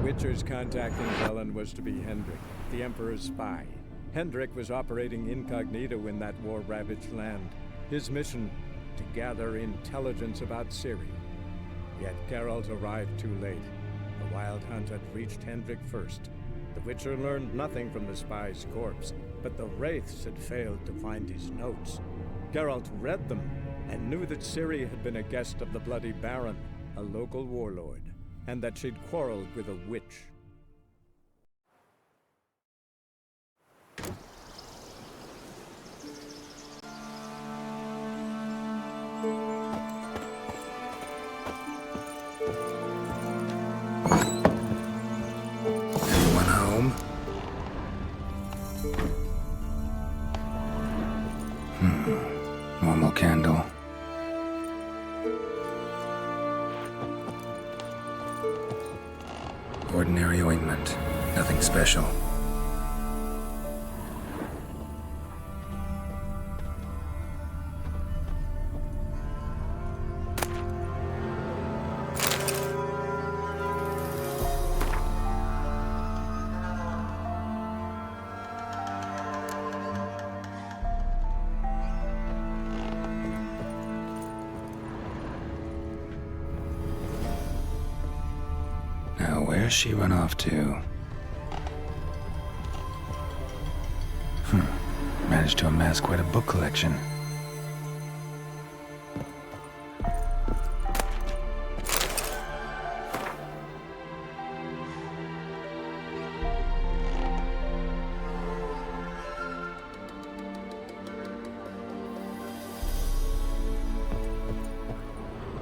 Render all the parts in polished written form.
Witcher's contact in Velen was to be Hendrik, the Emperor's spy. Hendrik was operating incognito in that war-ravaged land. His mission, to gather intelligence about Ciri. Yet Geralt arrived too late. The Wild Hunt had reached Hendrik first. The Witcher learned nothing from the spy's corpse, but the Wraiths had failed to find his notes. Geralt read them, and knew that Ciri had been a guest of the Bloody Baron, a local warlord, and that she'd quarreled with a witch. Anyone home? Normal candle. Ordinary ointment. Nothing special. Now, where's she run off to? Managed to amass quite a book collection.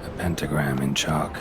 A pentagram in chalk.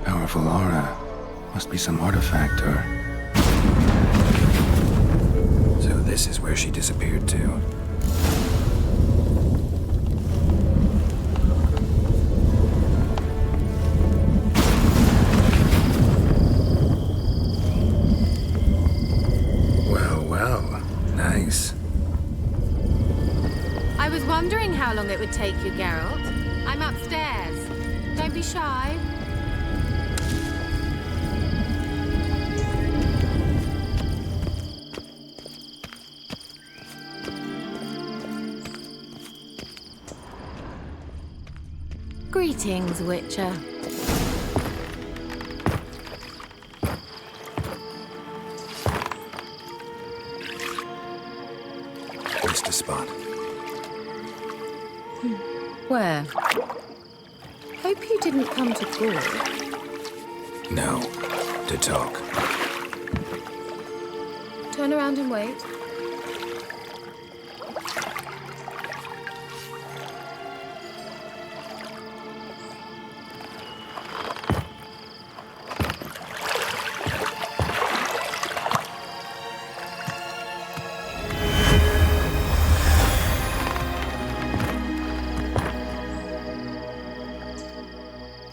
Powerful aura. Must be some artifact or... So this is where she disappeared to. Well, well. Nice. I was wondering how long it would take you, Geralt. I'm upstairs. Don't be shy. Greetings, Witcher. Missed a spot. Where? Hope you didn't come to talk. No. To talk. Turn around and wait.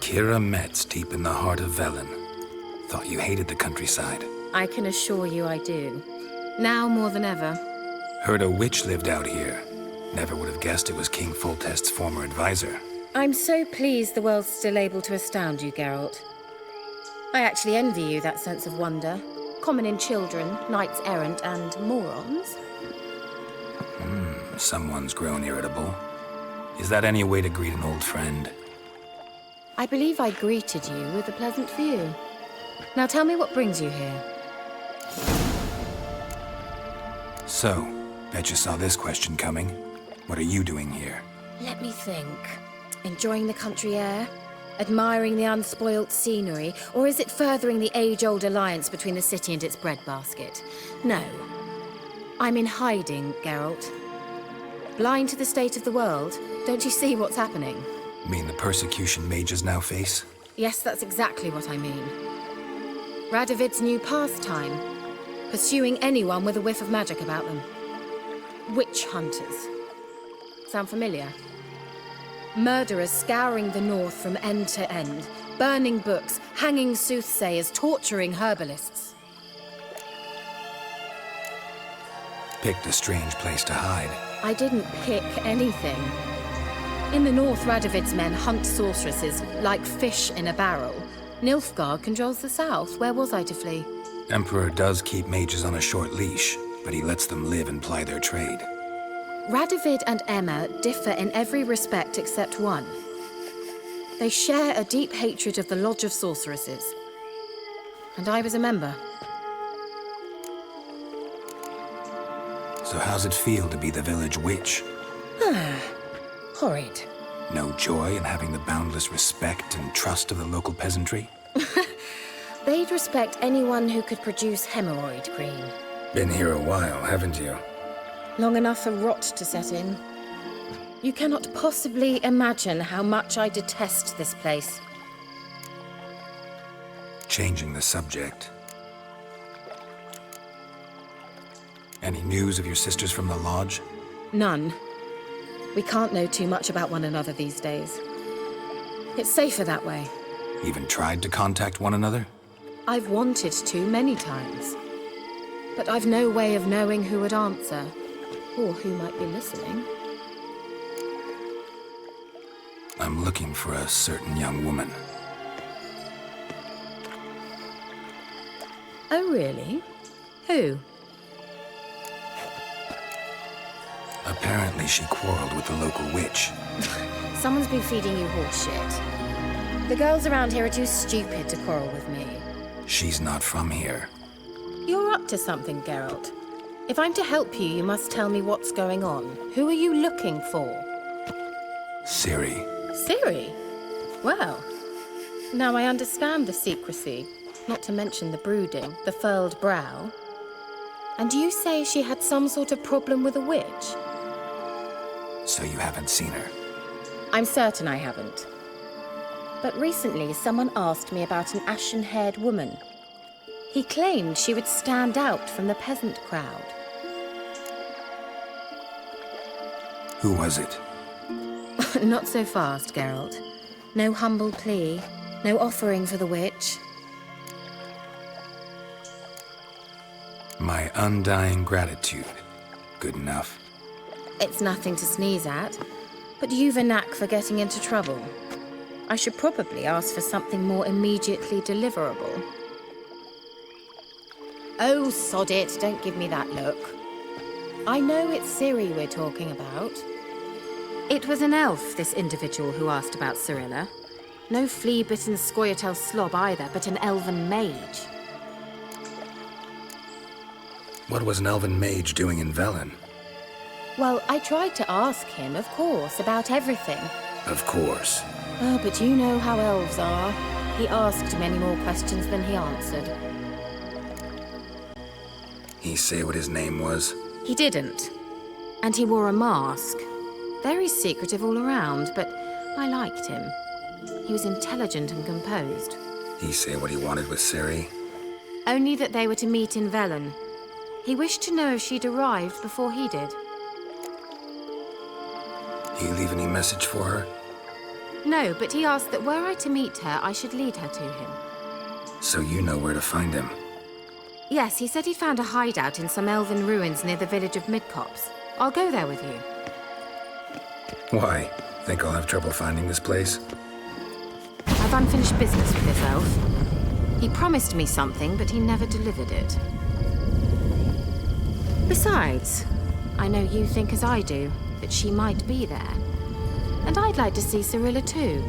Keira Metz, deep in the heart of Velen. Thought you hated the countryside. I can assure you I do. Now more than ever. Heard a witch lived out here. Never would have guessed it was King Foltest's former advisor. I'm so pleased the world's still able to astound you, Geralt. I actually envy you that sense of wonder. common in children, knights errant, and morons. Someone's grown irritable. Is that any way to greet an old friend? I believe I greeted you with a pleasant view. Now tell me what brings you here. So, bet you saw this question coming. What are you doing here? Let me think. Enjoying the country air? Admiring the unspoilt scenery? Or is it furthering the age-old alliance between the city and its breadbasket? No. I'm in hiding, Geralt. Blind to the state of the world? Don't you see what's happening? Mean the persecution mages now face? Yes, that's exactly what I mean. Radovid's new pastime. Pursuing anyone with a whiff of magic about them. Witch hunters. Sound familiar? Murderers scouring the north from end to end. Burning books, hanging soothsayers, torturing herbalists. Picked a strange place to hide. I didn't pick anything. In the north, Radovid's men hunt sorceresses like fish in a barrel. Nilfgaard controls the south. Where was I to flee? Emperor does keep mages on a short leash, but he lets them live and ply their trade. Radovid and Emma differ in every respect except one. They share a deep hatred of the Lodge of Sorceresses. And I was a member. So how's it feel to be the village witch? Horrid. No joy in having the boundless respect and trust of the local peasantry? They'd respect anyone who could produce hemorrhoid cream. Been here a while, haven't you? Long enough for rot to set in. You cannot possibly imagine how much I detest this place. Changing the subject. Any news of your sisters from the lodge? None. We can't know too much about one another these days. It's safer that way. Even tried to contact one another? I've wanted to many times. But I've no way of knowing who would answer, or who might be listening. I'm looking for a certain young woman. Oh, really? Who? Apparently she quarreled with the local witch. Someone's been feeding you horse shit. The girls around here are too stupid to quarrel with me. She's not from here. You're up to something, Geralt. If I'm to help you, you must tell me what's going on. Who are you looking for? Ciri. Ciri? Well, now I understand the secrecy, not to mention the brooding, the furled brow. And you say she had some sort of problem with a witch? So you haven't seen her? I'm certain I haven't. But recently, someone asked me about an ashen-haired woman. He claimed she would stand out from the peasant crowd. Who was it? Not so fast, Geralt. No humble plea, no offering for the witch. My undying gratitude. Good enough. It's nothing to sneeze at, but you've a knack for getting into trouble. I should probably ask for something more immediately deliverable. Oh, sod it, don't give me that look. I know it's Ciri we're talking about. It was an elf, this individual who asked about Cirilla. No flea-bitten Scoia'tael slob either, but an elven mage. What was an elven mage doing in Velen? Well, I tried to ask him, of course, about everything. Of course. Oh, but you know how elves are. He asked many more questions than he answered. He say what his name was? He didn't. And he wore a mask. Very secretive all around, but I liked him. He was intelligent and composed. He say what he wanted with Ciri? Only that they were to meet in Velen. He wished to know if she'd arrived before he did. He leave any message for her? No, but he asked that were I to meet her, I should lead her to him. So you know where to find him? Yes, he said he'd found a hideout in some elven ruins near the village of Midcopse. I'll go there with you. Why? Think I'll have trouble finding this place? I've unfinished business with this elf. He promised me something, but he never delivered it. Besides, I know you think as I do, that she might be there. And I'd like to see Cyrilla too.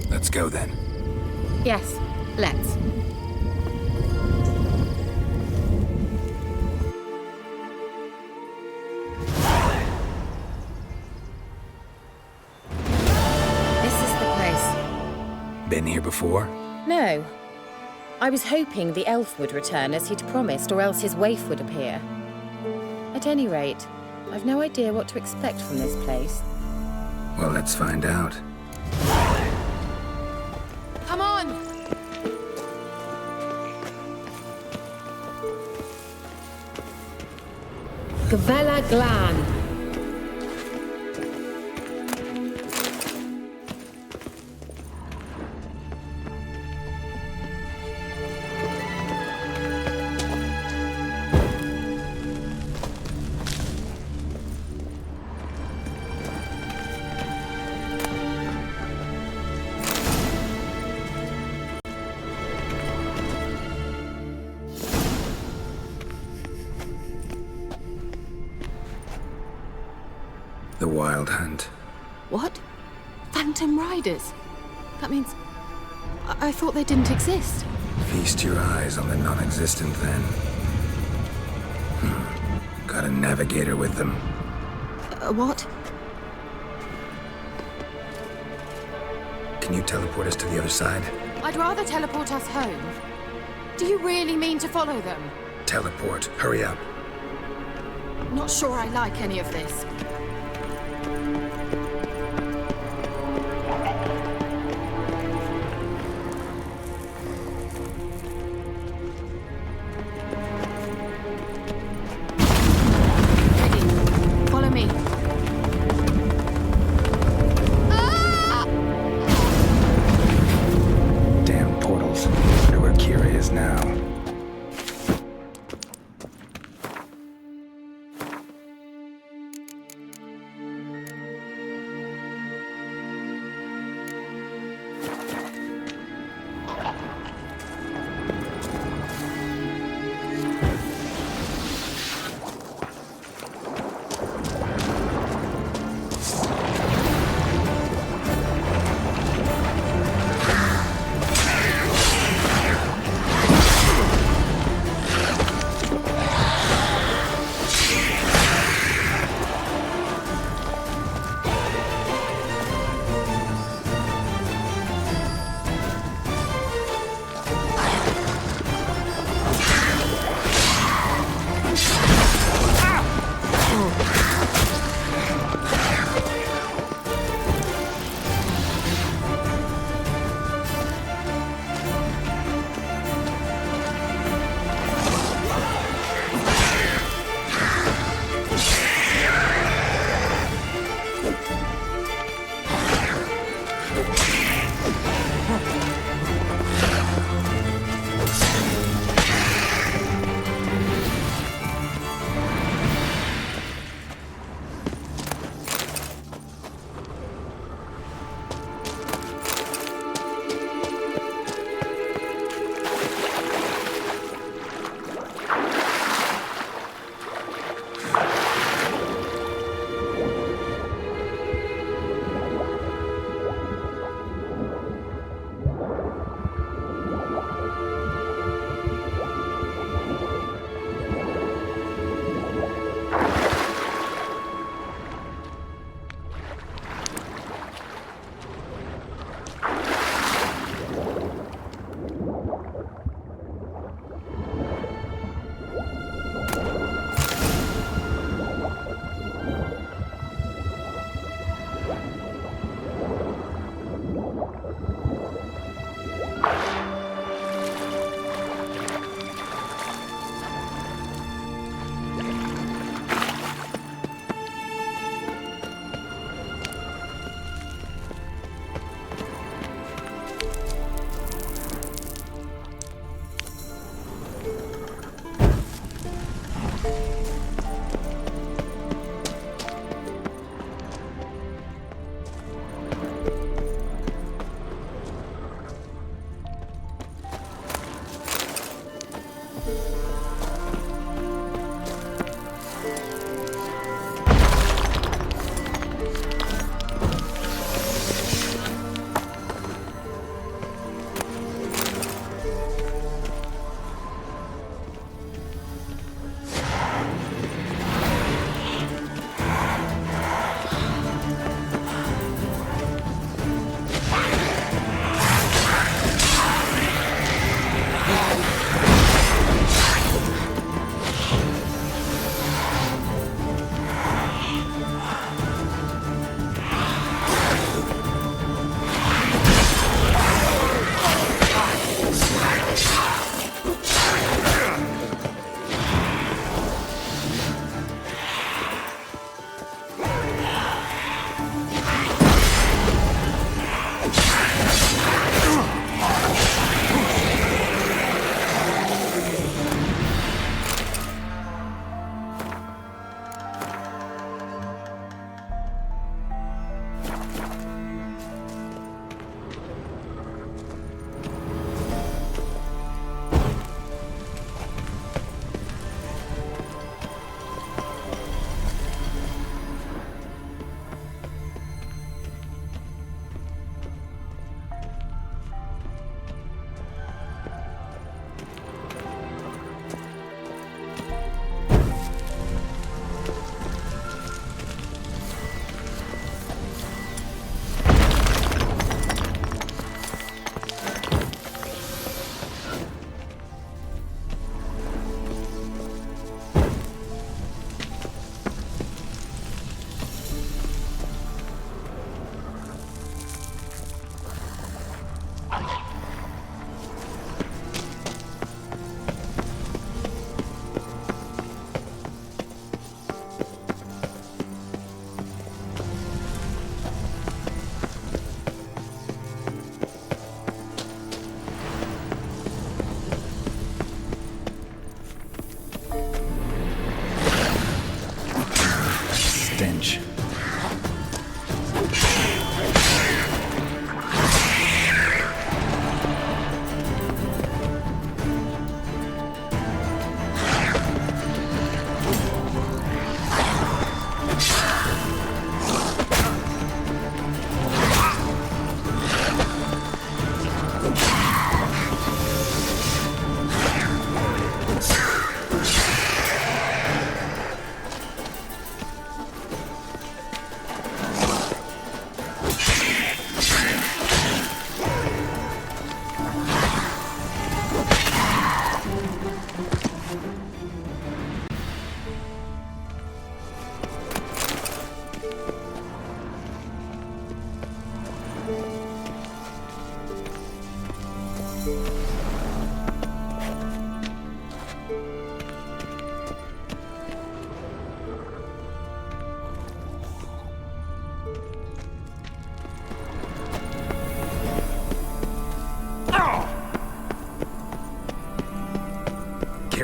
Let's go then. Yes, let's. This is the place. Been here before? No. I was hoping the elf would return as he'd promised, or else his waif would appear. At any rate, I've no idea what to expect from this place. Well, let's find out. Come on! Gavella Glan. The Wild Hunt. What? Phantom Riders? That means... I thought they didn't exist. Feast your eyes on the non-existent then. Got a navigator with them. What? Can you teleport us to the other side? I'd rather teleport us home. Do you really mean to follow them? Teleport. Hurry up. Not sure I like any of this. Ready. Follow me. Damn portals. Wonder where Keira is now.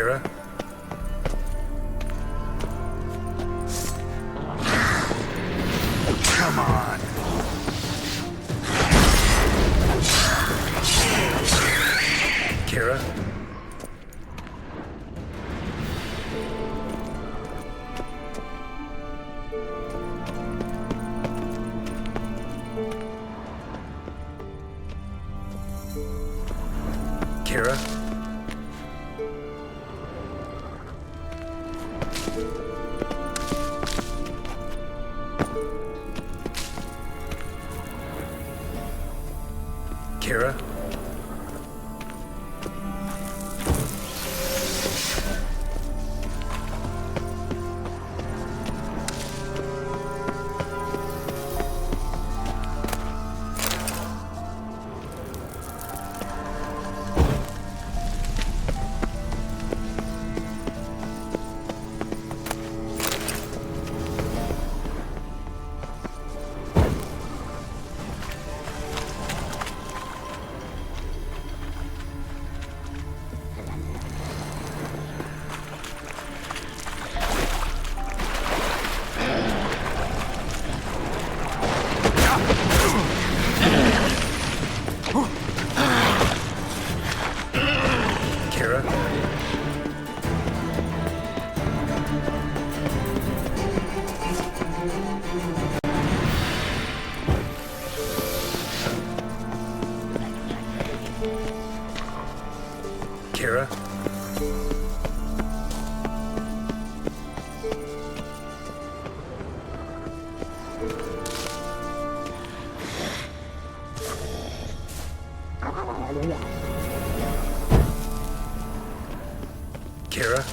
Keira? Come on. Keira? Keira? Keira? Keira? Keira?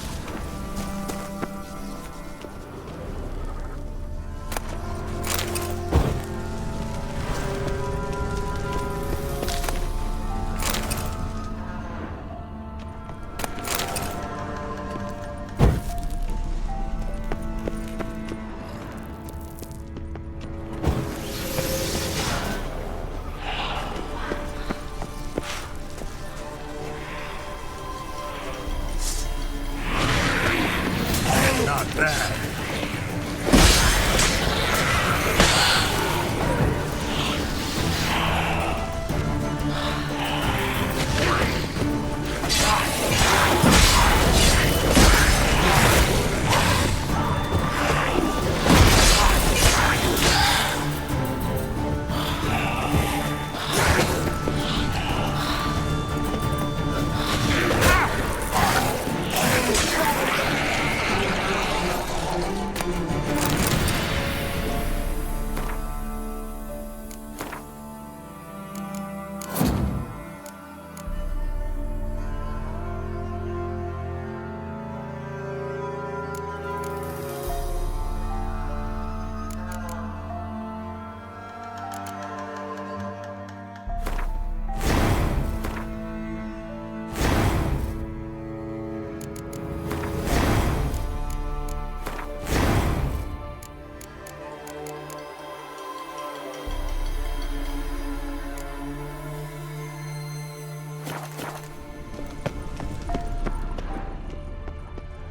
Not bad.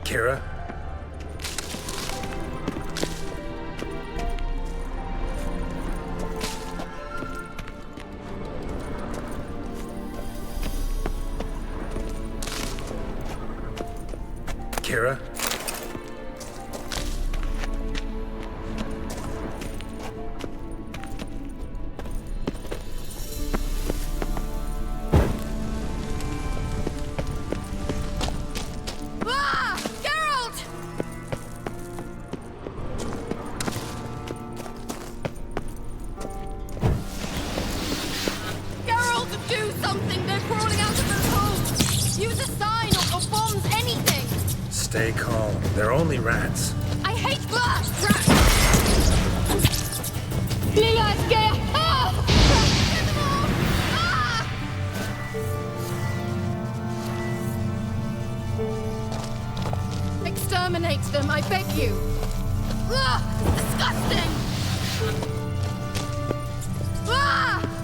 Keira? Keira? Stay calm. They're only rats. I hate rats! Lila, scare! Exterminate them, I beg you! It's disgusting!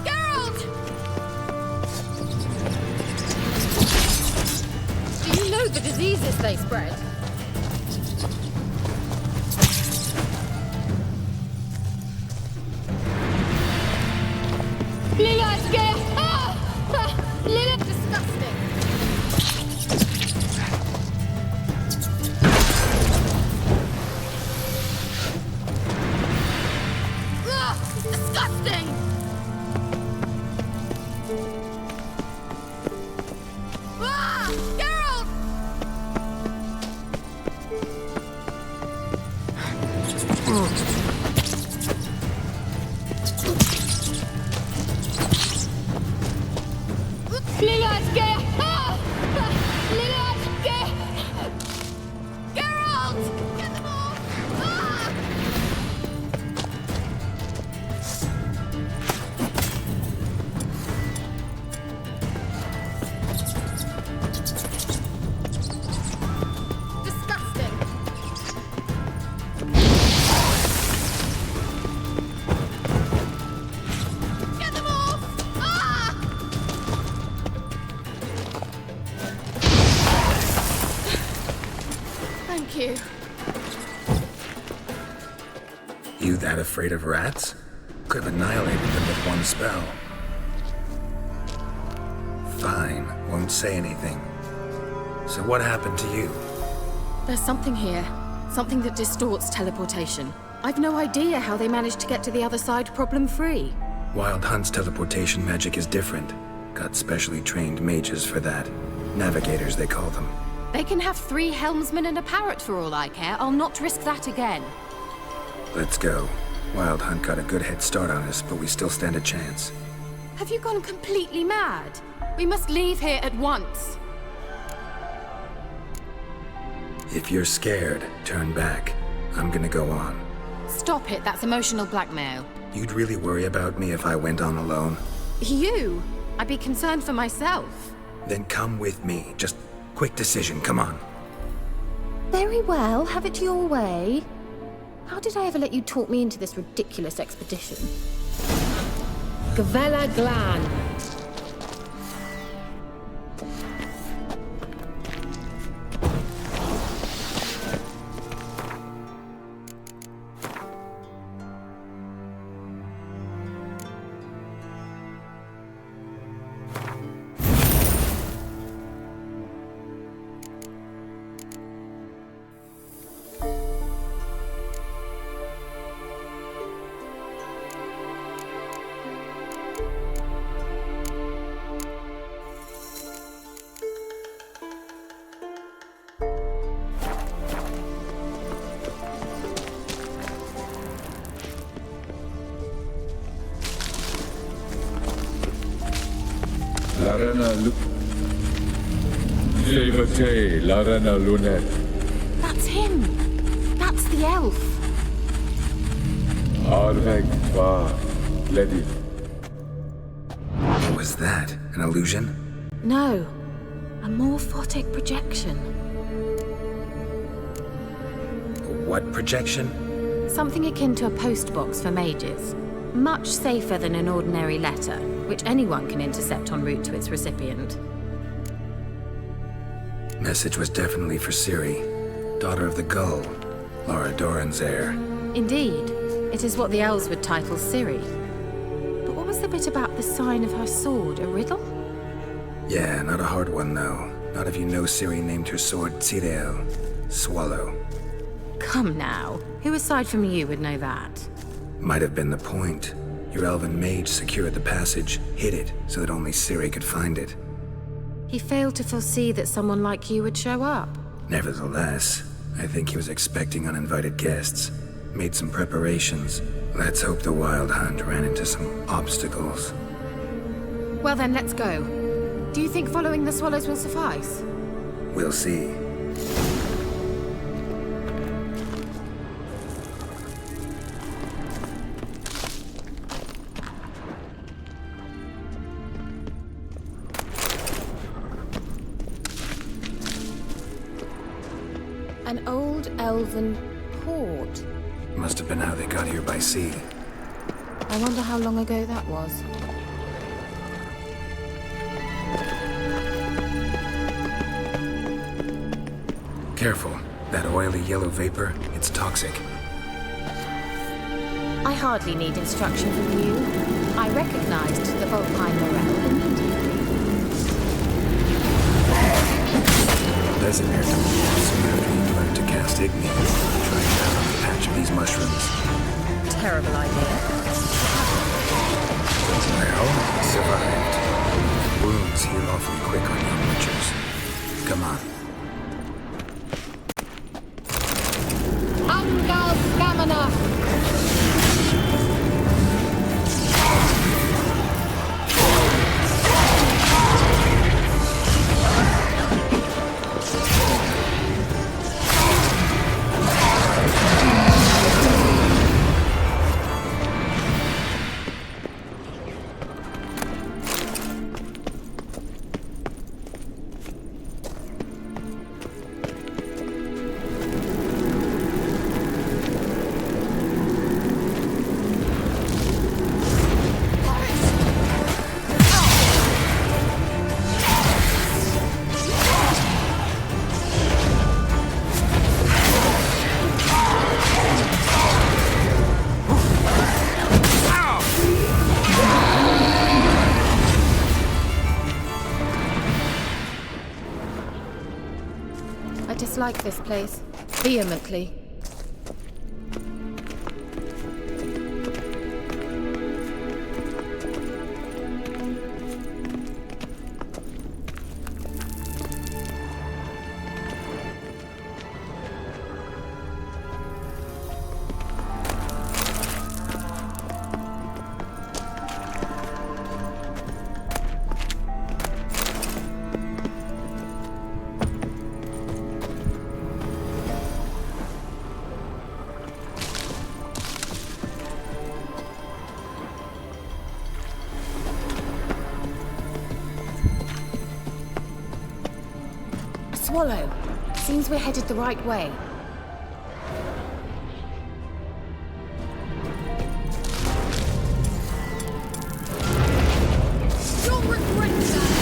Geralt! Do you know the diseases fastest they spread. Disgusting. Disgusting! Geralt! Geralt! Get them off! Disgusting! Get them off! Thank you. You that afraid of rats? Could have annihilated them with one spell. Fine, won't say anything. So what happened to you? There's something here. Something that distorts teleportation. I've no idea how they managed to get to the other side problem-free. Wild Hunt's teleportation magic is different. Got specially trained mages for that. Navigators, they call them. They can have 3 helmsmen and a parrot for all I care. I'll not risk that again. Let's go. Wild Hunt got a good head start on us, but we still stand a chance. Have you gone completely mad? We must leave here at once. If you're scared, turn back. I'm gonna go on. Stop it, that's emotional blackmail. You'd really worry about me if I went on alone? You? I'd be concerned for myself. Then come with me. Just quick decision, come on. Very well, have it your way. How did I ever let you talk me into this ridiculous expedition? Gavella Glan. That's him! That's the elf! What was that? An illusion? No, a morphotic projection. What projection? Something akin to a postbox for mages. Much safer than an ordinary letter, which anyone can intercept en route to its recipient. Message was definitely for Ciri, daughter of the Gull, Lara Doran's heir. Indeed, it is what the elves would title Ciri. But what was the bit about the sign of her sword, a riddle? Yeah, not a hard one though. Not if you know Ciri named her sword Tirel, Swallow. Come now, who aside from you would know that? Might have been the point. Your elven mage secured the passage, hid it, so that only Ciri could find it. He failed to foresee that someone like you would show up. Nevertheless, I think he was expecting uninvited guests. Made some preparations. Let's hope the Wild Hunt ran into some obstacles. Well then, let's go. Do you think following the swallows will suffice? We'll see. An old elven port. Must have been how they got here by sea. I wonder how long ago that was. Careful. That oily yellow vapor, it's toxic. I hardly need instruction from you. I recognized the Volpine morale immediately. Vesemir told me soon after you learned to cast Igni, try it out on a patch of these mushrooms. Terrible idea. Well, he survived. Wounds heal awfully quick on young witchers. Come on. Angal Stamina! I dislike this place. Vehemently. Swallow. Seems we're headed the right way. You'll regret that!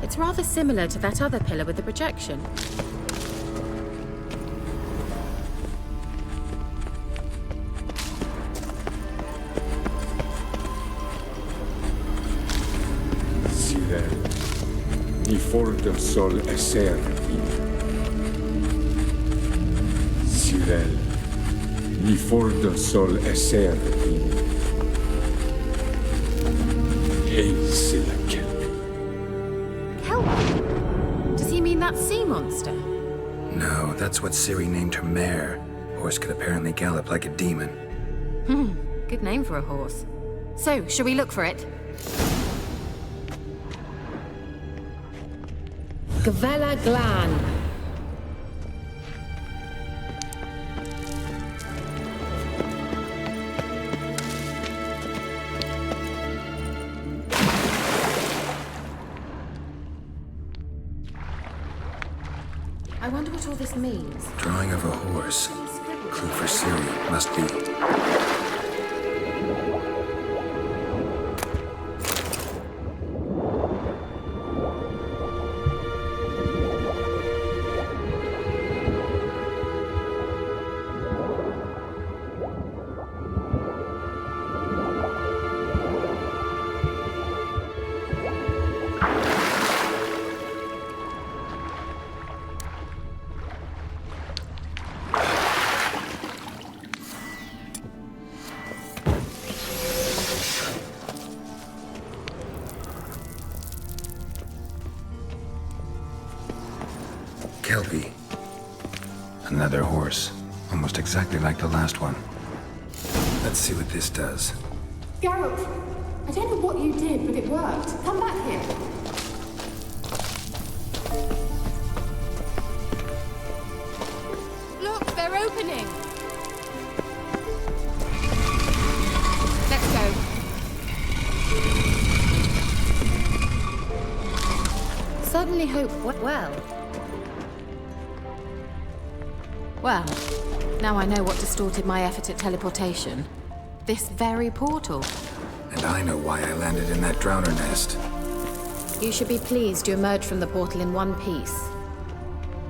It's rather similar to that other pillar with the projection. Ciudad, ni for del sol esser in. Ciudad, ni for del sol esser in. Hey, Silakel. Does he mean that sea monster? No, that's what Ciri named her mare. Horse could apparently gallop like a demon. Good name for a horse. So, shall we look for it? Gvela Glan. I wonder what all this means. Drawing of a horse. Clue for Ciri. Must be. Kelpie. Another horse. Almost exactly like the last one. Let's see what this does. Geralt, I don't know what you did, but it worked. Come back here. Look, they're opening! Let's go. Certainly hope well. Well, now I know what distorted my effort at teleportation. This very portal. And I know why I landed in that drowner nest. You should be pleased you emerged from the portal in one piece.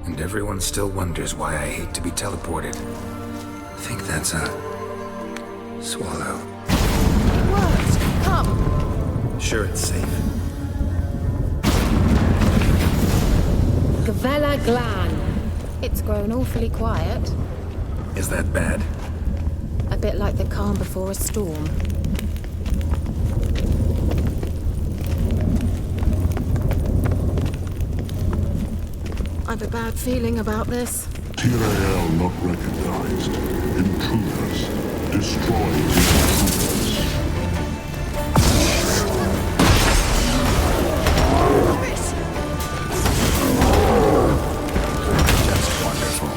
And everyone still wonders why I hate to be teleported. I think that's a... swallow. It worked! Come! Sure it's safe. Gavella Glan. It's grown awfully quiet. Is that bad? A bit like the calm before a storm. I've a bad feeling about this. TRL not recognized. Intruders. Destroy intruders. Just wonderful.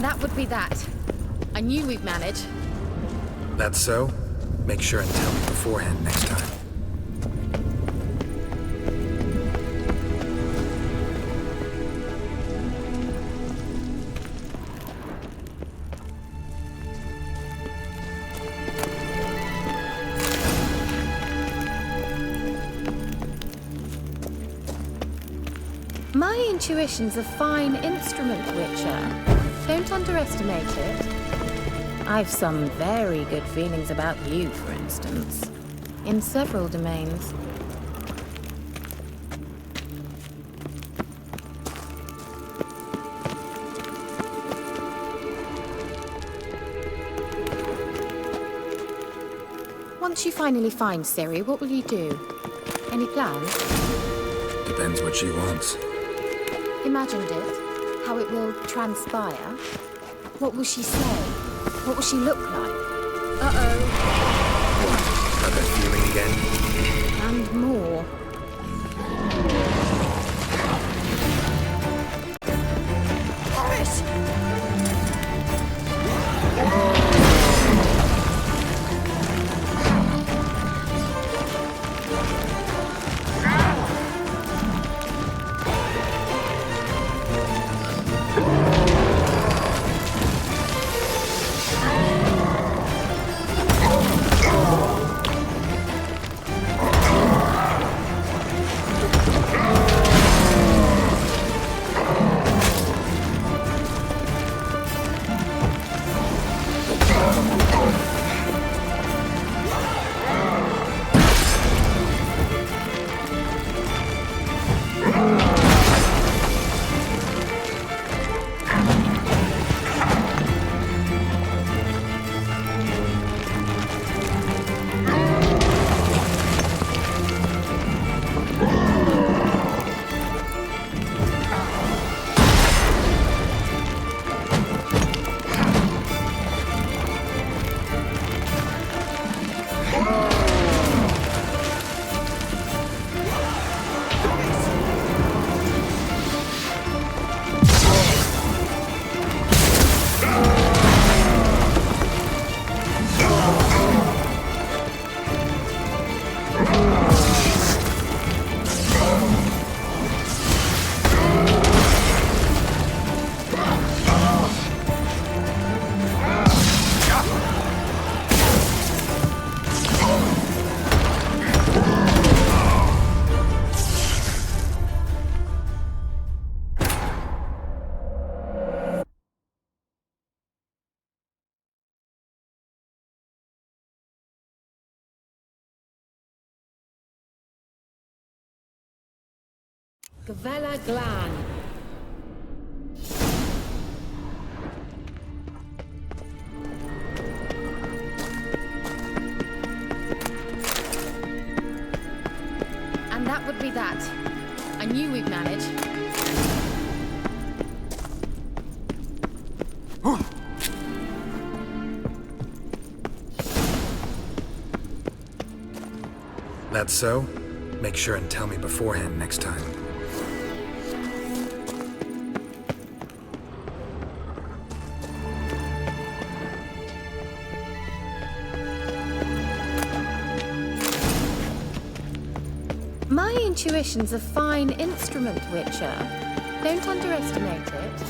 That would be that. I knew we'd manage. That's so? Make sure and tell me beforehand next time. My intuition's a fine instrument, Witcher. Don't underestimate it. I've some very good feelings about you, for instance. In several domains. Once you finally find Ciri, what will you do? Any plans? Depends what she wants. Imagined it. How it will transpire. What will she say? What will she look like? Uh-oh. Got that feeling again? And more. Gavella Glan. And that would be that. I knew we'd manage. That's so? Make sure and tell me beforehand next time. My intuition's a fine instrument, Witcher. Don't underestimate it.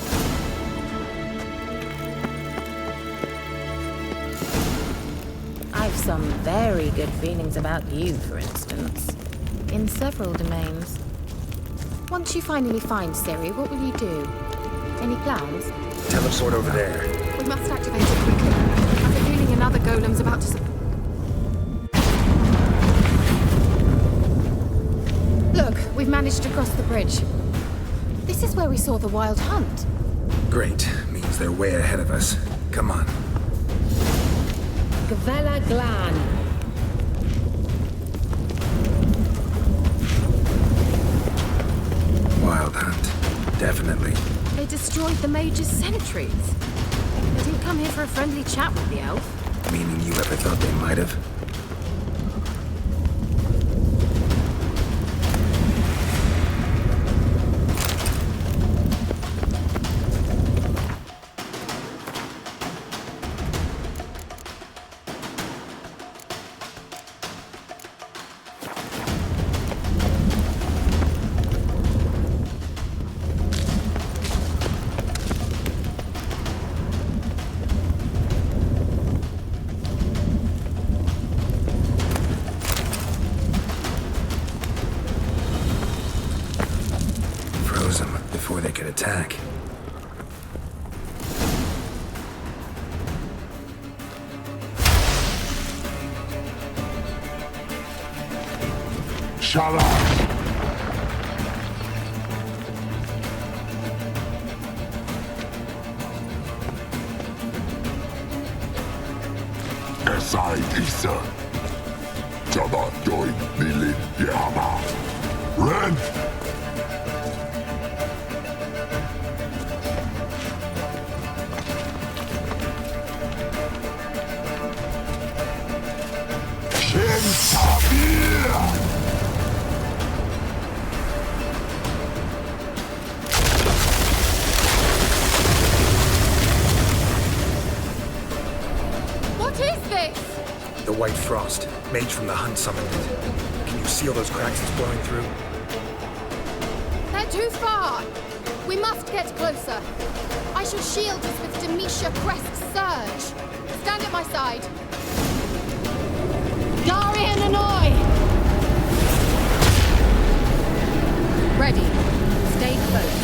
I've some very good feelings about you, for instance. In several domains. Once you finally find Ciri, what will you do? Any plans? Teleport over there. We must activate it quickly. I've a feeling another golem's about to... Look, we've managed to cross the bridge. This is where we saw the wild hunt. Great. Means they're way ahead of us. Come on. Gavella Glan. Wild hunt. Definitely. They destroyed the Mage's sentries. They didn't come here for a friendly chat with the elf. Meaning you ever thought they might have? Before they could attack. Shut up! Esai Isa. Jabba Doin Milin Yama. Ren! What is this? The White Frost. Mage from the hunt summoned it. Can you see all those cracks it's blowing through? They're too far. We must get closer. I shall shield us with Demetia Crest's surge. Stand at my side. Darian Annoy! Ready. Stay close.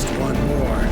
Just one more.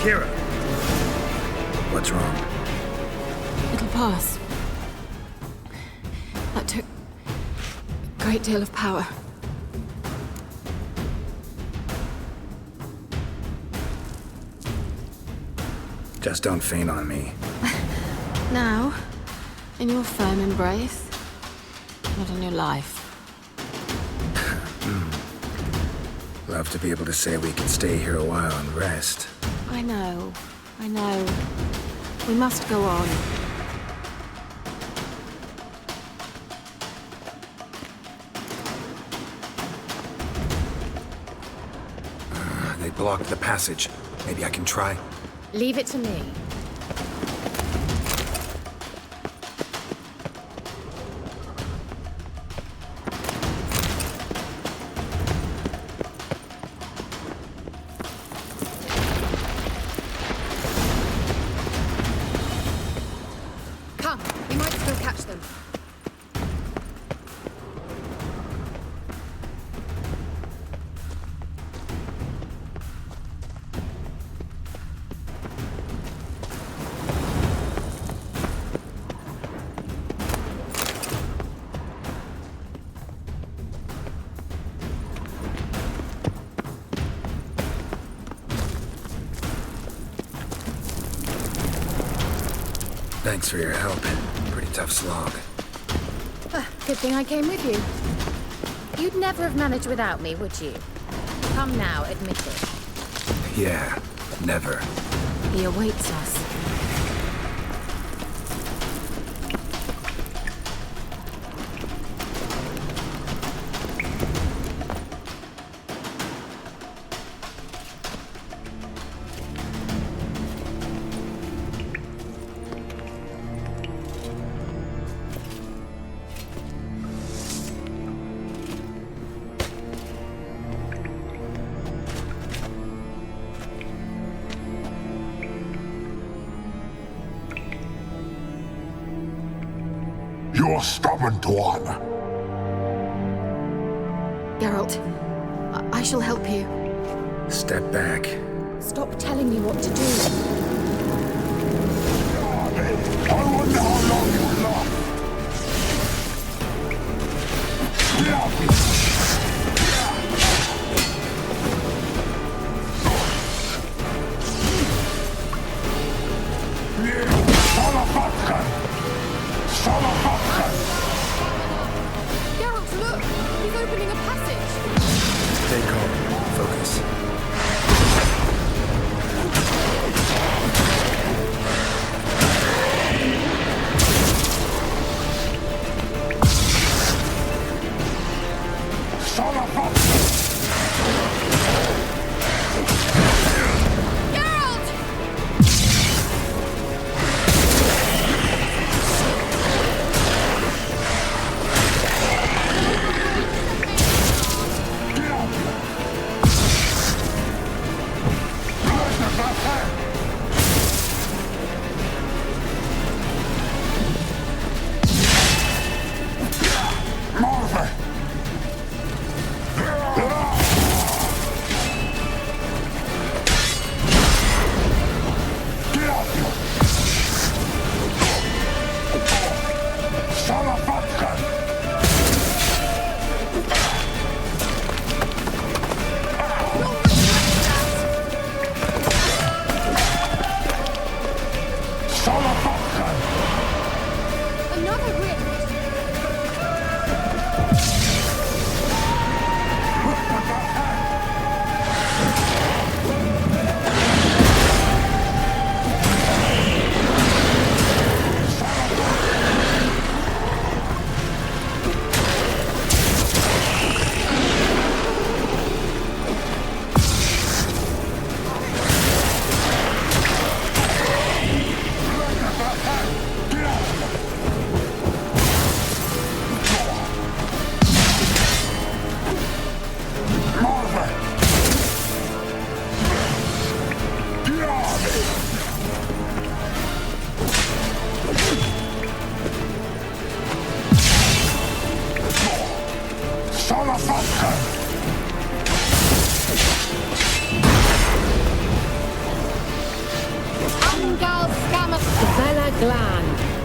Keira! What's wrong? It'll pass. That took a great deal of power. Just don't faint on me. Now, in your firm embrace, not in your life. Love to be able to say we can stay here a while and rest. I know. We must go on. They blocked the passage. Maybe I can try. Leave it to me. Come, we might still catch them. Thanks for your help. Pretty tough slog. Good thing I came with you. You'd never have managed without me, would you? Come now, admit it. Yeah, never. He awaits us. You stubborn twat. Geralt, I shall help you. Step back. Stop telling me what to do. I wonder how long you last. Geralt, look! He's opening a passage! Stay calm. Focus. Geralt! Another rift!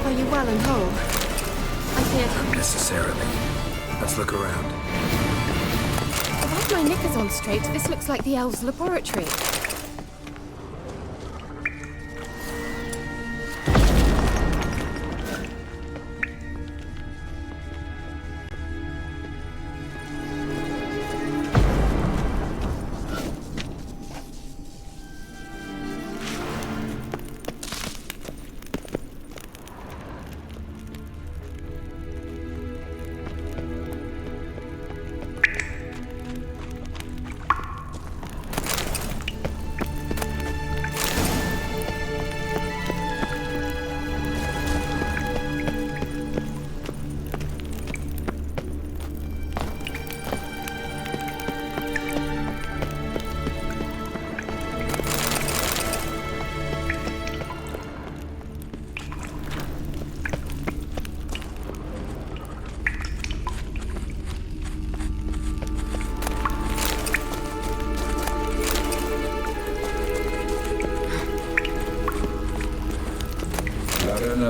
Are you well and whole? I feared... Unnecessarily. Let's look around. If I've my knickers on straight, this looks like the elves' laboratory.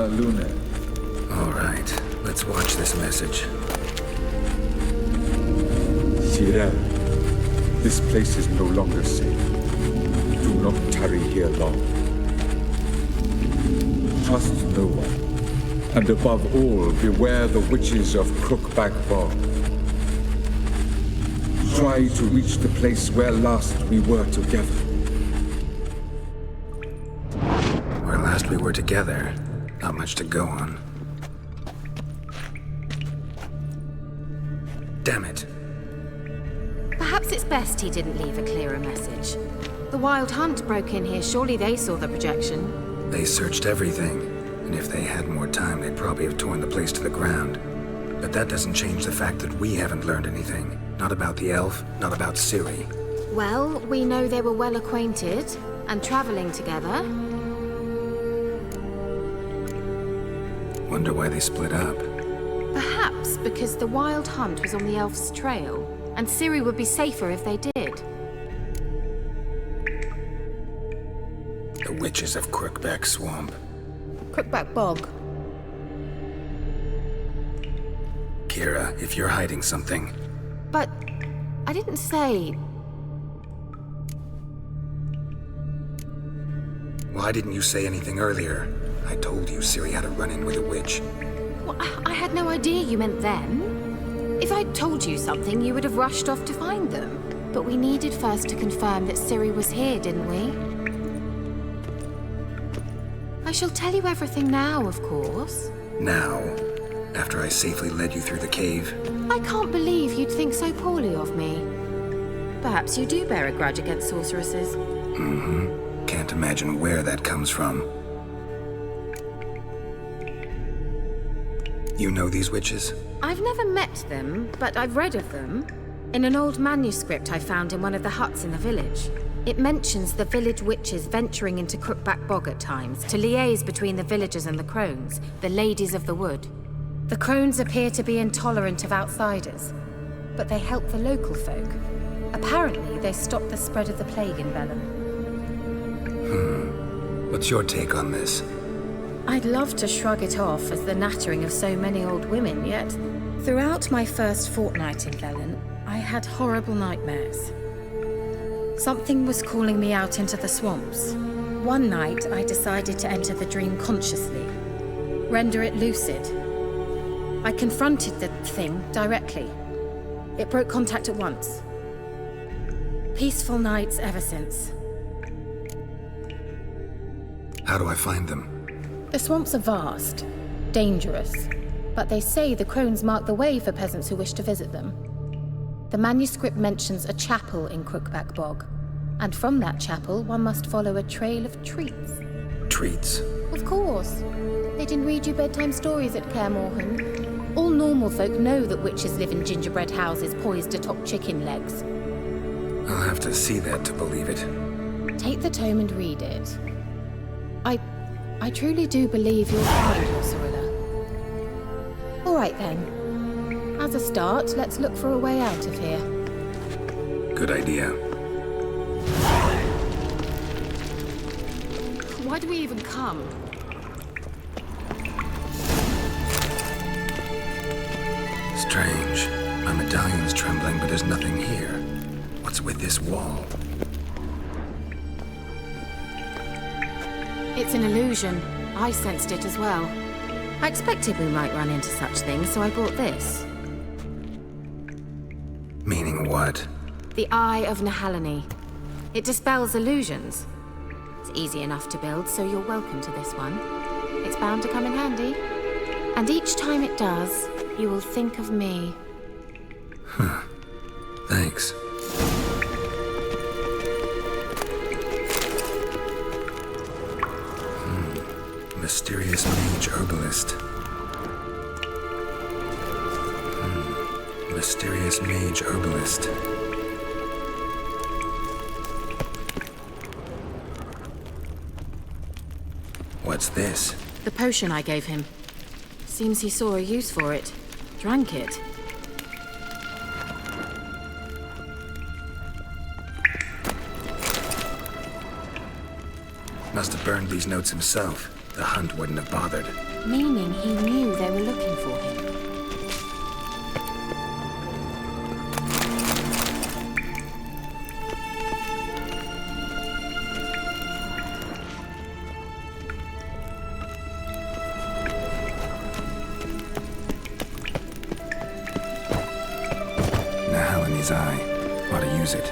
Luna. All right, let's watch this message. Cyril, this place is no longer safe. Do not tarry here long. Trust no one. And above all, beware the witches of Crookback Bog. Try to reach the place where last we were together. Where last we were together, not much to go on. Damn it. Perhaps it's best he didn't leave a clearer message. The Wild Hunt broke in here. Surely they saw the projection. They searched everything, and if they had more time, they'd probably have torn the place to the ground. But that doesn't change the fact that we haven't learned anything. Not about the elf, not about Ciri. Well, we know they were well acquainted and traveling together. Wonder why they split up. Perhaps because the Wild Hunt was on the elf's trail, and Ciri would be safer if they did. The witches of Crookback Swamp. Crookback Bog. Keira, if you're hiding something... But I didn't say... Why didn't you say anything earlier? I told you Ciri had a run-in with a witch. Well, I had no idea you meant them. If I'd told you something, you would have rushed off to find them. But we needed first to confirm that Ciri was here, didn't we? I shall tell you everything now, of course. Now? After I safely led you through the cave? I can't believe you'd think so poorly of me. Perhaps you do bear a grudge against sorceresses. Mm-hmm. Can't imagine where that comes from. You know these witches? I've never met them, but I've read of them. In an old manuscript I found in one of the huts in the village. It mentions the village witches venturing into Crookback Bog at times to liaise between the villagers and the crones, the ladies of the wood. The crones appear to be intolerant of outsiders, but they help the local folk. Apparently, they stopped the spread of the plague in Vellum. What's your take on this? I'd love to shrug it off as the nattering of so many old women, yet throughout my first fortnight in Vellum, I had horrible nightmares. Something was calling me out into the swamps. One night, I decided to enter the dream consciously, render it lucid. I confronted the thing directly. It broke contact at once. Peaceful nights ever since. How do I find them? The swamps are vast, dangerous, but they say the crones mark the way for peasants who wish to visit them. The manuscript mentions a chapel in Crookback Bog, and from that chapel one must follow a trail of treats. Treats? Of course. They didn't read you bedtime stories at Kaer Morhen. All normal folk know that witches live in gingerbread houses poised atop chicken legs. I'll have to see that to believe it. Take the tome and read it. I truly do believe you'll find your Cyrilla. All right then. As a start, let's look for a way out of here. Good idea. Why do we even come? Strange. My medallion's trembling, but there's nothing here. What's with this wall? It's an illusion. I sensed it as well. I expected we might run into such things, so I brought this. Meaning what? The Eye of Nehaleni. It dispels illusions. It's easy enough to build, so you're welcome to this one. It's bound to come in handy. And each time it does, you will think of me. Huh. Thanks. Mysterious mage herbalist. Mysterious mage herbalist. What's this? The potion I gave him. Seems he saw a use for it. Drank it. Must have burned these notes himself. The hunt wouldn't have bothered. Meaning he knew they were looking for him. Nehaleni's eye. Ought to use it.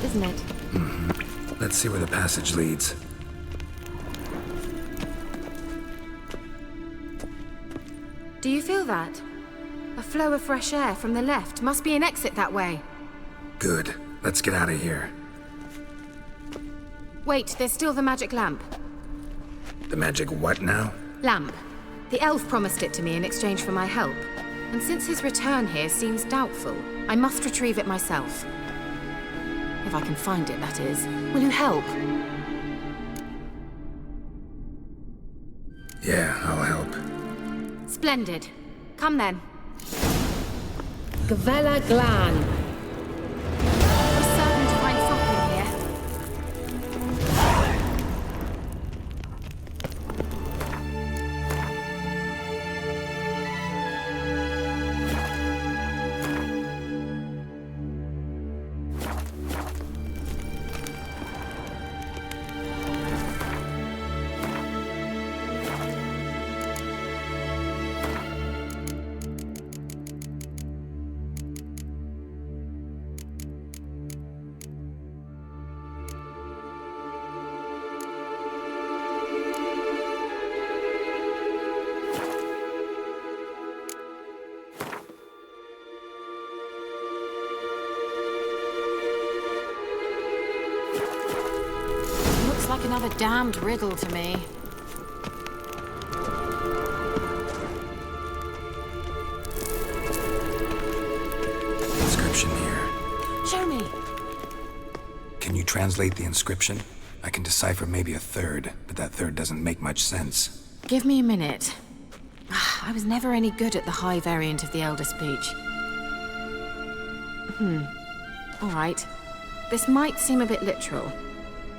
Isn't it? Mm-hmm. Let's see where the passage leads. Do you feel that? A flow of fresh air from the left. Must be an exit that way. Good. Let's get out of here. Wait, there's still the magic lamp. The magic what now? Lamp. The elf promised it to me in exchange for my help. And since his return here seems doubtful, I must retrieve it myself. If I can find it, that is. Will you help? Yeah, I'll help. Splendid. Come then. Gvela Glan. We're certain to find something here. Like another damned riddle to me. Inscription here. Show me. Can you translate the inscription? I can decipher maybe a third, but that third doesn't make much sense. Give me a minute. I was never any good at the high variant of the Elder Speech. All right. This might seem a bit literal.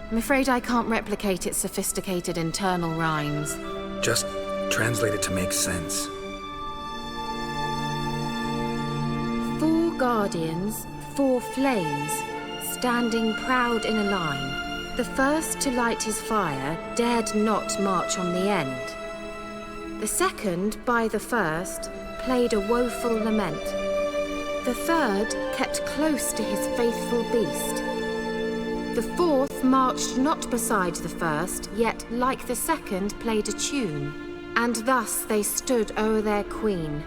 I'm afraid I can't replicate its sophisticated internal rhymes. Just translate it to make sense. Four guard guardians, 4 flames, standing proud in a line. The first to light his fire dared not march on the end. The second, by the first, played a woeful lament. The third kept close to his faithful beast. The fourth marched not beside the first, yet, like the second, played a tune. And thus they stood o'er their queen,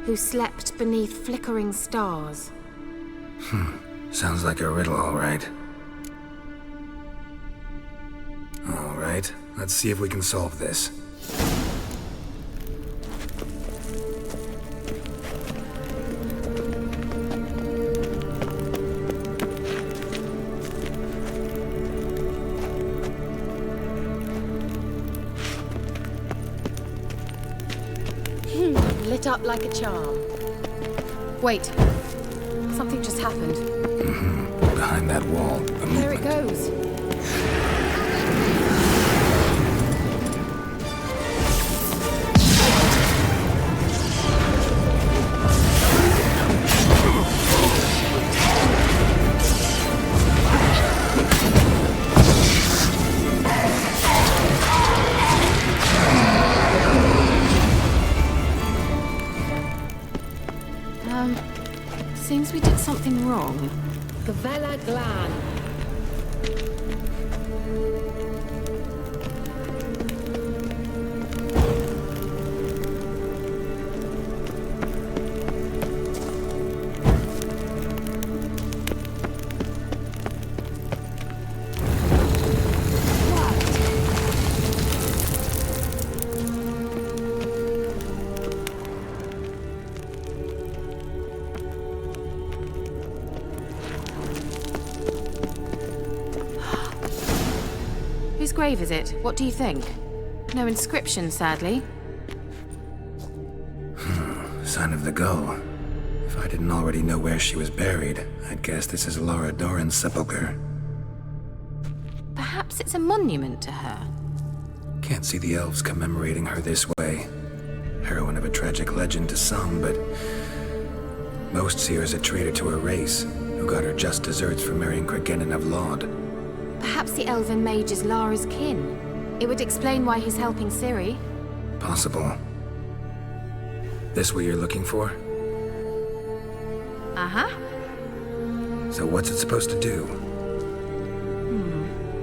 who slept beneath flickering stars. Sounds like a riddle, all right. All right, let's see if we can solve this. Lit up like a charm. Wait. Something just happened. Behind that wall, a movement. There it goes. Seems we did something wrong. Gavella Glan. Whose grave is it? What do you think? No inscription, sadly. Sign of the gull. If I didn't already know where she was buried, I'd guess this is Laura Doran's sepulcher. Perhaps it's a monument to her. Can't see the elves commemorating her this way. Heroine of a tragic legend to some, but most see her as a traitor to her race, who got her just deserts for marrying Cregennan of Laud. Perhaps the elven mage is Lara's kin. It would explain why he's helping Ciri. Possible. This what you're looking for? Uh-huh. So what's it supposed to do?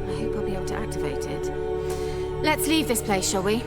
I hope I'll be able to activate it. Let's leave this place, shall we?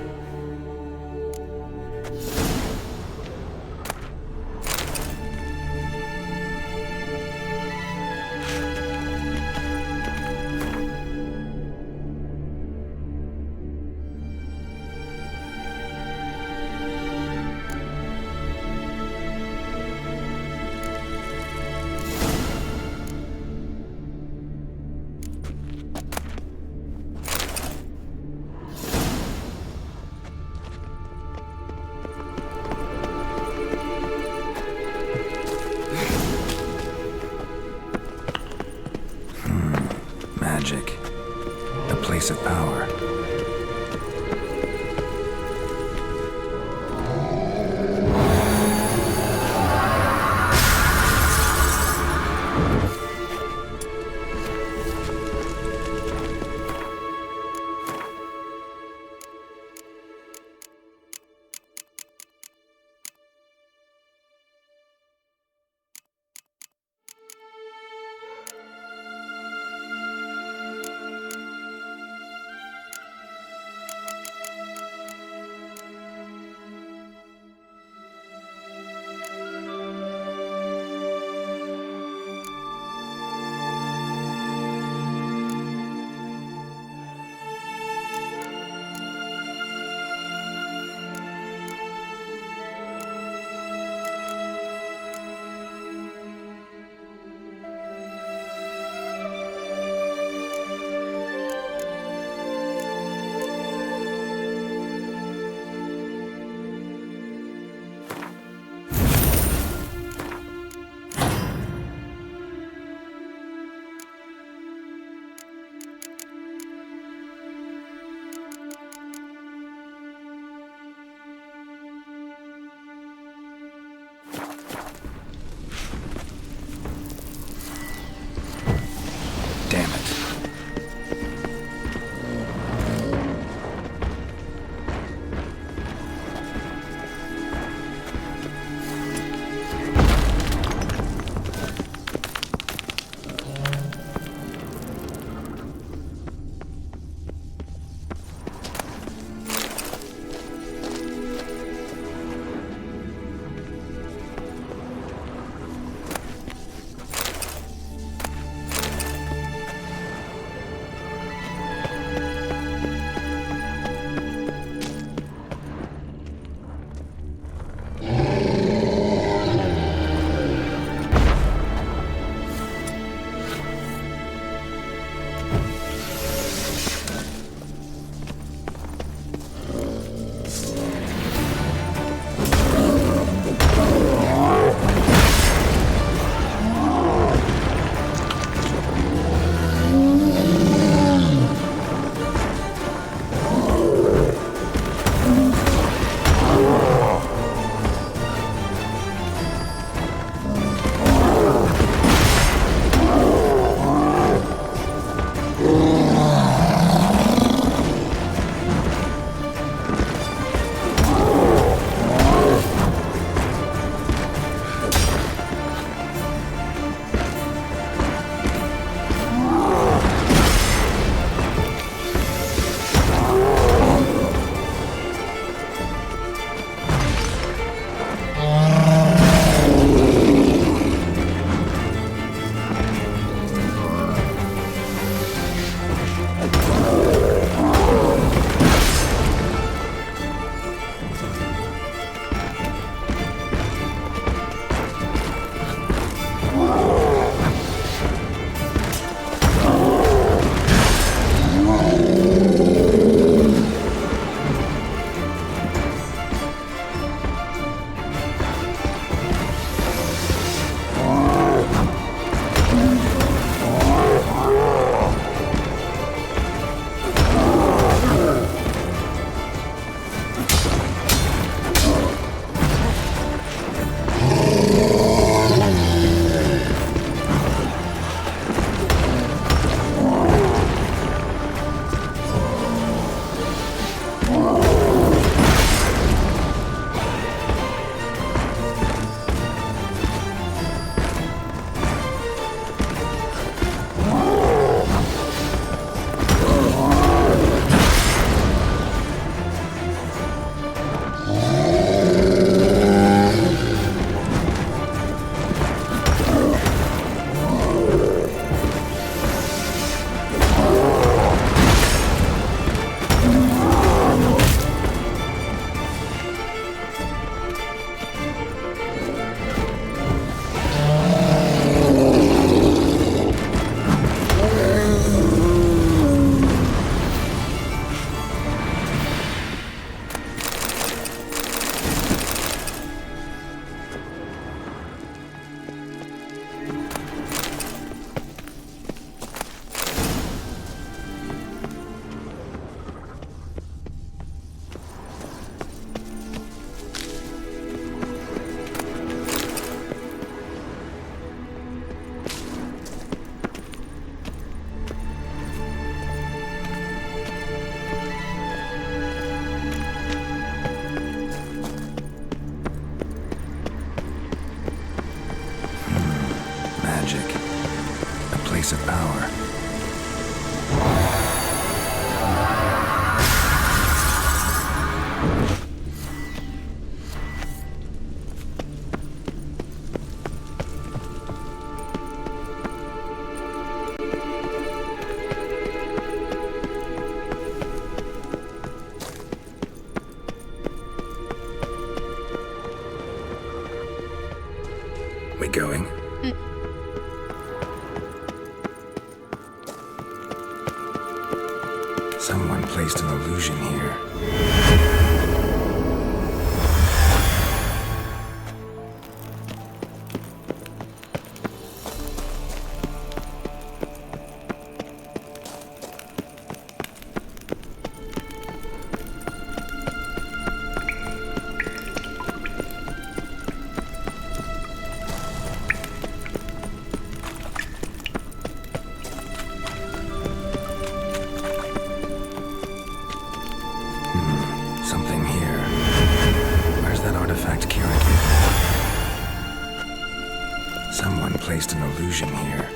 Magic. A place of power. Someone placed an illusion here. Something here. Where's that artifact Keira gave me? Someone placed an illusion here.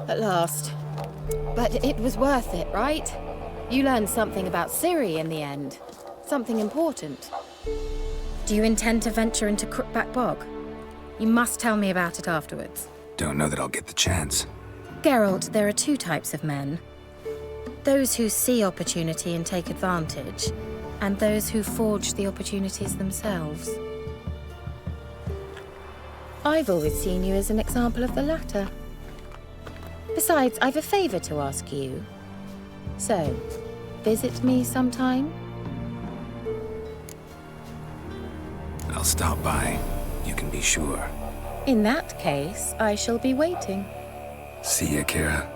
At last. But it was worth it, right? You learned something about Ciri in the end. Something important. Do you intend to venture into Crookback Bog? You must tell me about it afterwards. Don't know that I'll get the chance. Geralt, there are two types of men. Those who see opportunity and take advantage, and those who forge the opportunities themselves. I've always seen you as an example of the latter. Besides, I've a favor to ask you. So, visit me sometime? I'll stop by. You can be sure. In that case, I shall be waiting. See ya, Keira.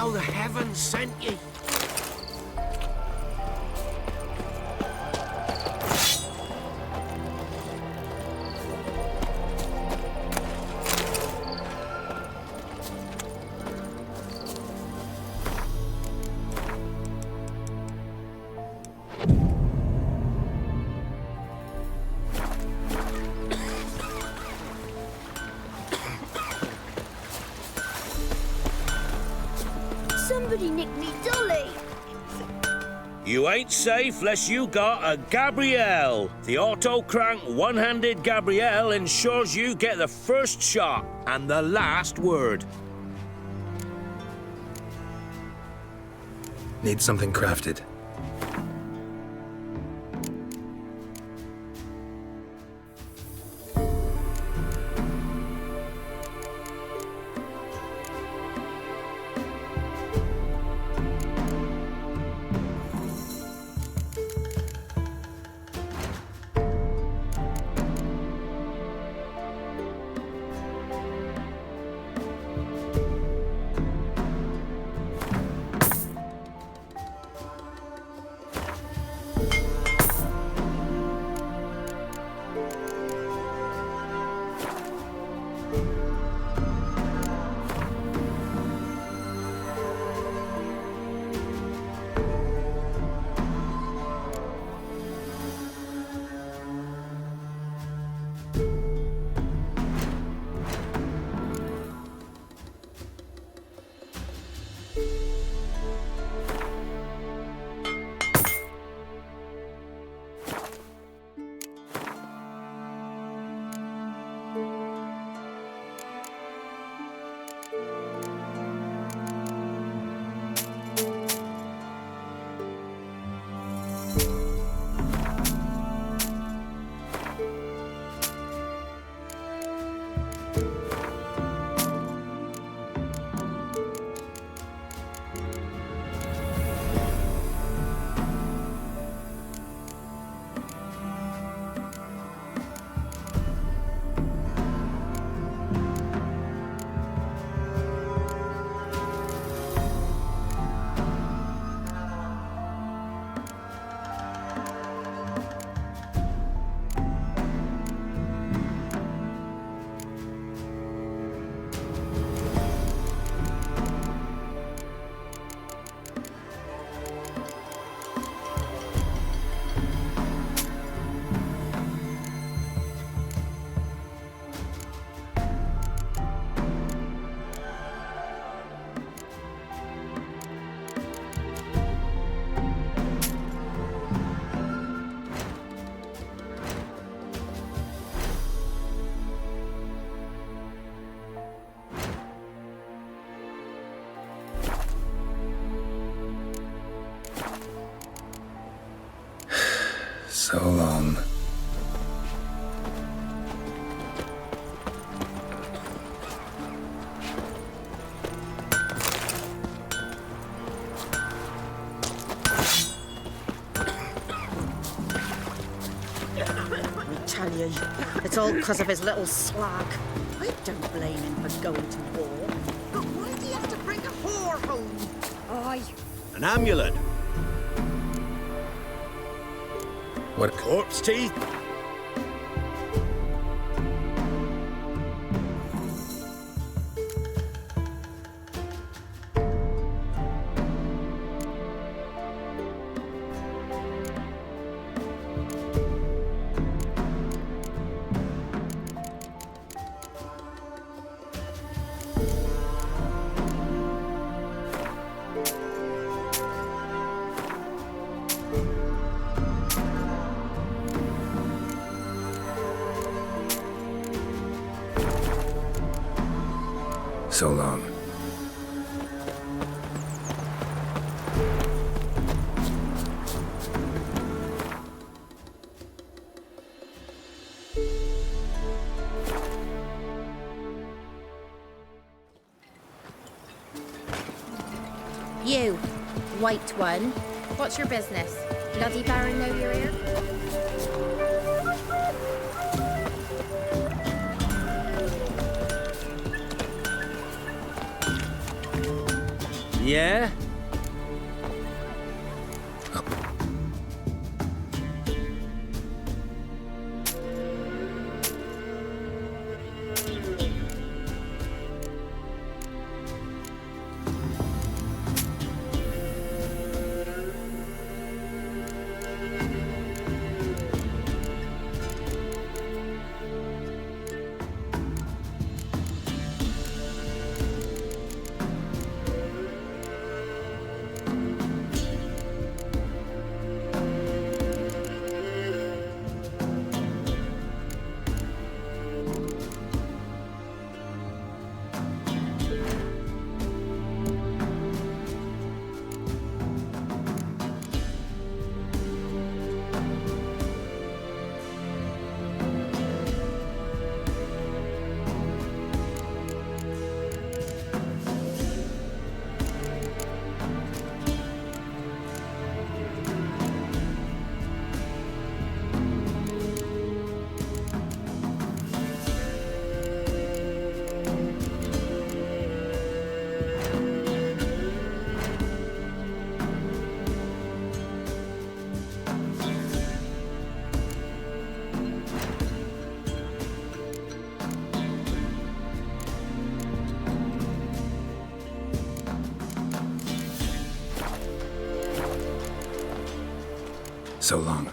know the heavens sent ye. Somebody nicked me dolly. You ain't safe less you got a Gabrielle. The auto-crank one-handed Gabrielle ensures you get the first shot and the last word. Need something crafted. So long. I tell you, it's all because of his little slag. I don't blame him for going to war. But why do you have to bring a whore home? Aye. An amulet. What? Corpse teeth. So long. You, white one. What's your business? Bloody Baron know you're here? Yeah? So long.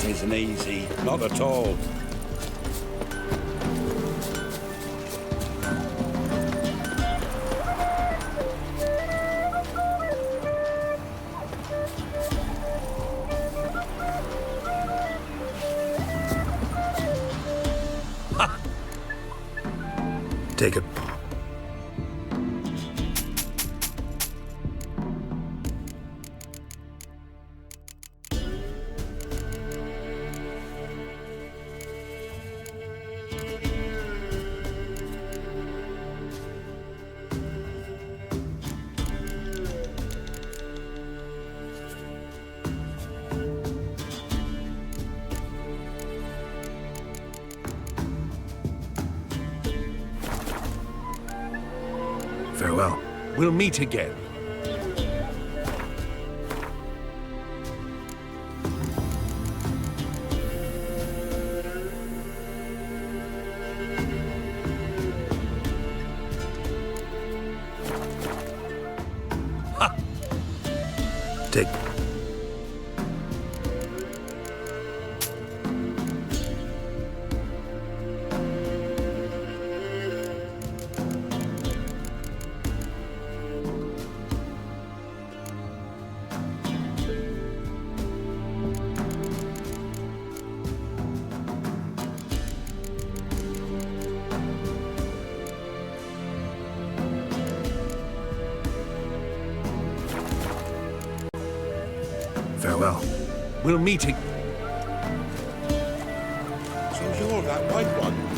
Isn't easy, not at all. Take it. Farewell. We'll meet again. Ha! Take. Farewell. We'll meet again. So you're that white one.